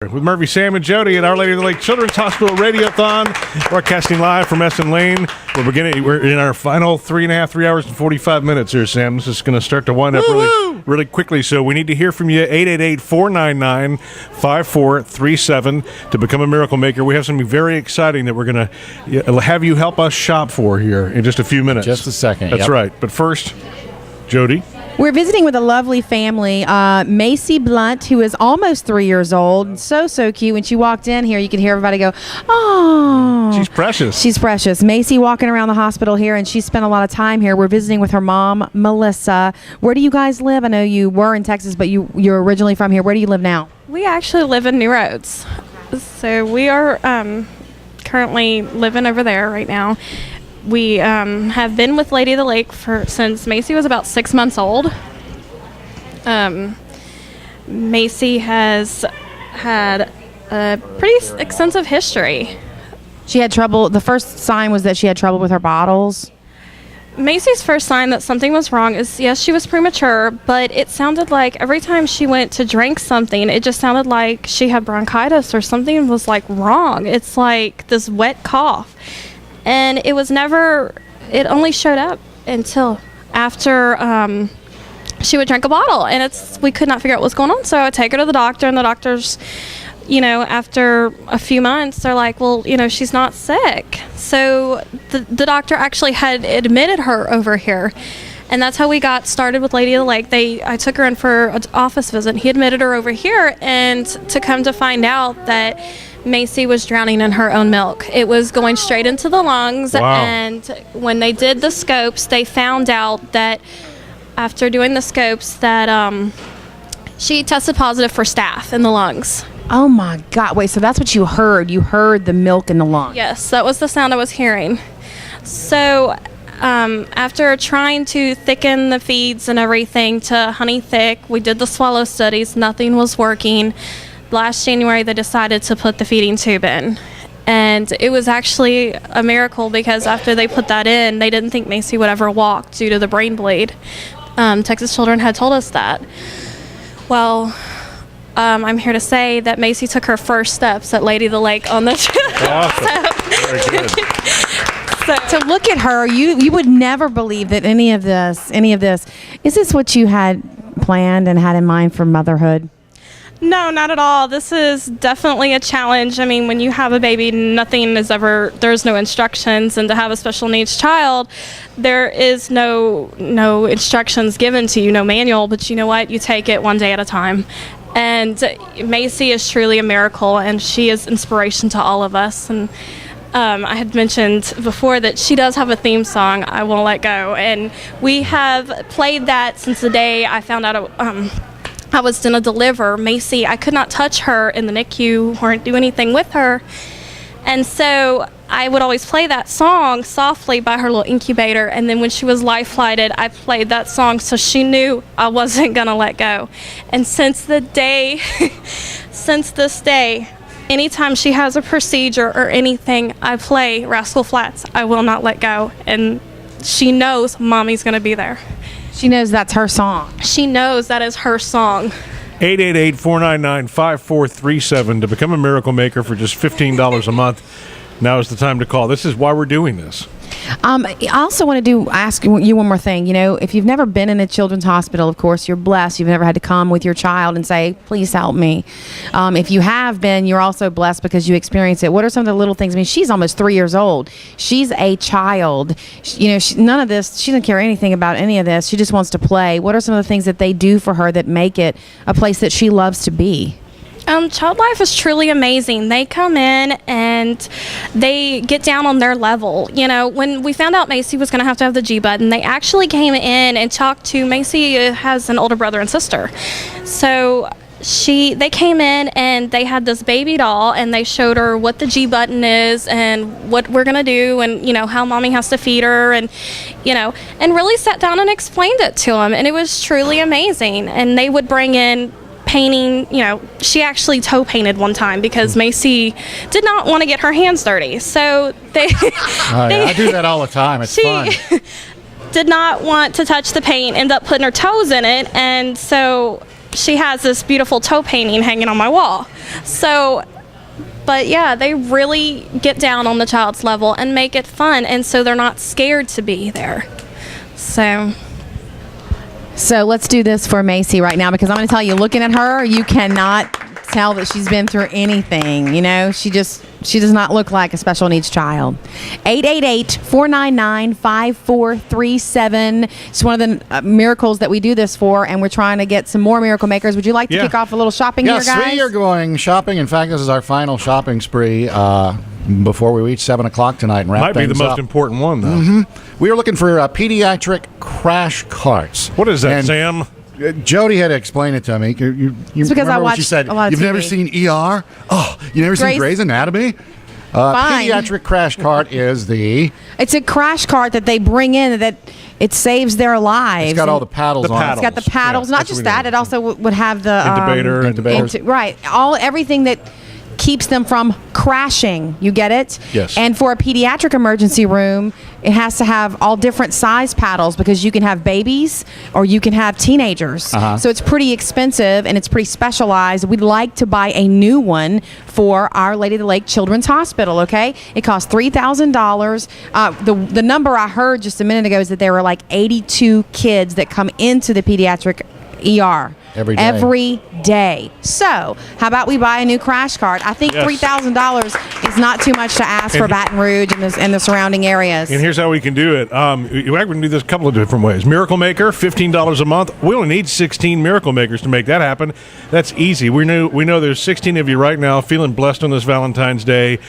With Murphy, Sam, and Jodi at Our Lady of the Lake Children's Hospital Radiothon, broadcasting live from Essen Lane. We're in our final 3 hours and 45 minutes here, Sam. This is going to start to wind up really quickly, so we need to hear from you. 888-499-5437 to become a miracle maker. We have something very exciting that we're going to have you help us shop for here in just a few minutes. Just a second. That's right. But first, Jodi. We're visiting with a lovely family, Macy Blount, who is almost 3 years old. So cute. When she walked in here, you could hear everybody go, "Oh." She's precious. She's precious. Macy walking around the hospital here, and she spent a lot of time here. We're visiting with her mom, Melissa. Where do you guys live? I know you were in Texas, but you're originally from here. Where do you live now? We actually live in New Roads. So we are currently living over there right now. We have been with Lady of the Lake since Macy was about 6 months old. Macy has had a pretty extensive history. She had trouble. The first sign was that she had trouble with her bottles. Macy's first sign that something was wrong is, yes, she was premature, but it sounded like every time she went to drink something, it just sounded like she had bronchitis or something was like wrong. It's like this wet cough. And it only showed up until after she would drink a bottle. And we could not figure out what's going on. So I would take her to the doctor, and the doctors, after a few months, they're like, well, she's not sick. So the doctor actually had admitted her over here. And that's how we got started with Lady of the Lake. I took her in for an office visit. He admitted her over here, and to come to find out that Macy was drowning in her own milk. It was going straight into the lungs. Wow. And when they did the scopes, they found out that after doing the scopes that she tested positive for staph in the lungs. Oh my God. Wait, so that's what you heard. You heard the milk in the lungs. Yes, that was the sound I was hearing. So after trying to thicken the feeds and everything to honey thick, we did the swallow studies. Nothing was working. Last January, they decided to put the feeding tube in. And it was actually a miracle because after they put that in, they didn't think Macy would ever walk due to the brain bleed. Texas Children had told us that. Well, I'm here to say that Macy took her first steps at Lady of the Lake on the Awesome. Very good. So look at her. You would never believe that any of this. Is this what you had planned and had in mind for motherhood? No, not at all. This is definitely a challenge. I mean, when you have a baby, there's no instructions, and to have a special needs child, there is no instructions given to you, no manual, but you know what? You take it one day at a time. And Macy is truly a miracle, and she is inspiration to all of us. And I had mentioned before that she does have a theme song, I Won't Let Go, and we have played that since the day I found out I was going to deliver. Macy, I could not touch her in the NICU or do anything with her. And so I would always play that song softly by her little incubator. And then when she was life flighted, I played that song so she knew I wasn't going to let go. And since this day, anytime she has a procedure or anything, I play Rascal Flatts, I Will Not Let Go. And she knows Mommy's going to be there. She knows that's her song. She knows that is her song. 888-499-5437 to become a miracle maker for just $15 a month. Now is the time to call. This is why we're doing this. I also want to ask you one more thing. If you've never been in a children's hospital, of course, you're blessed. You've never had to come with your child and say, please help me. If you have been, you're also blessed because you experience it. What are some of the little things? I mean, she's almost 3 years old. She's a child. None of this, she doesn't care anything about any of this. She just wants to play. What are some of the things that they do for her that make it a place that she loves to be? Child life is truly amazing. They come in and they get down on their level. When we found out Macy was going to have the G button, they actually came in and talked to Macy. Has an older brother and sister, so they came in and they had this baby doll and they showed her what the G button is and what we're going to do and how Mommy has to feed her and and really sat down and explained it to them, and it was truly amazing. And they would bring in painting, she actually toe painted one time because Macy did not want to get her hands dirty. So I do that all the time. It's fun. Did not want to touch the paint, ended up putting her toes in it, and so she has this beautiful toe painting hanging on my wall. So, but yeah, they really get down on the child's level and make it fun, and so they're not scared to be there. So let's do this for Macy right now, because I'm going to tell you, looking at her, you cannot tell that she's been through anything. You know, she does not look like a special needs child. 888-499-5437. It's one of the miracles that we do this for, and we're trying to get some more miracle makers. Would you like to kick off a little shopping here, guys? Yes, we are going shopping. In fact, this is our final shopping spree before we reach 7 o'clock tonight and wrap Might be the things most up. important one, though. Mm-hmm. We are looking for pediatric crash carts. What is that, And Sam? Jody had to explain it to me. You It's because I remember what watch she said? a lot of You've never TV. seen ER? Oh, you never seen Grey's Anatomy? Fine. Pediatric crash cart is the... It's a crash cart that they bring in that it saves their lives. It's got all the paddles The on paddles. it. It's got the paddles. Yeah, Not that's just what we that, need. it also would have the Intubator. right. Everything that keeps them from crashing. You get it? Yes. And for a pediatric emergency room, it has to have all different size paddles, because you can have babies or you can have teenagers. Uh-huh. So it's pretty expensive and it's pretty specialized. We'd like to buy a new one for Our Lady of the Lake Children's Hospital, okay? It costs $3,000. The number I heard just a minute ago is that there were like 82 kids that come into the pediatric ER. Every day. So, how about we buy a new crash cart? I think Yes. $3,000 is not too much to ask for Baton Rouge and the surrounding areas. And here's how we can do it. We can do this a couple of different ways. Miracle Maker, $15 a month. We only need 16 Miracle Makers to make that happen. That's easy. We know there's 16 of you right now feeling blessed on this Valentine's Day.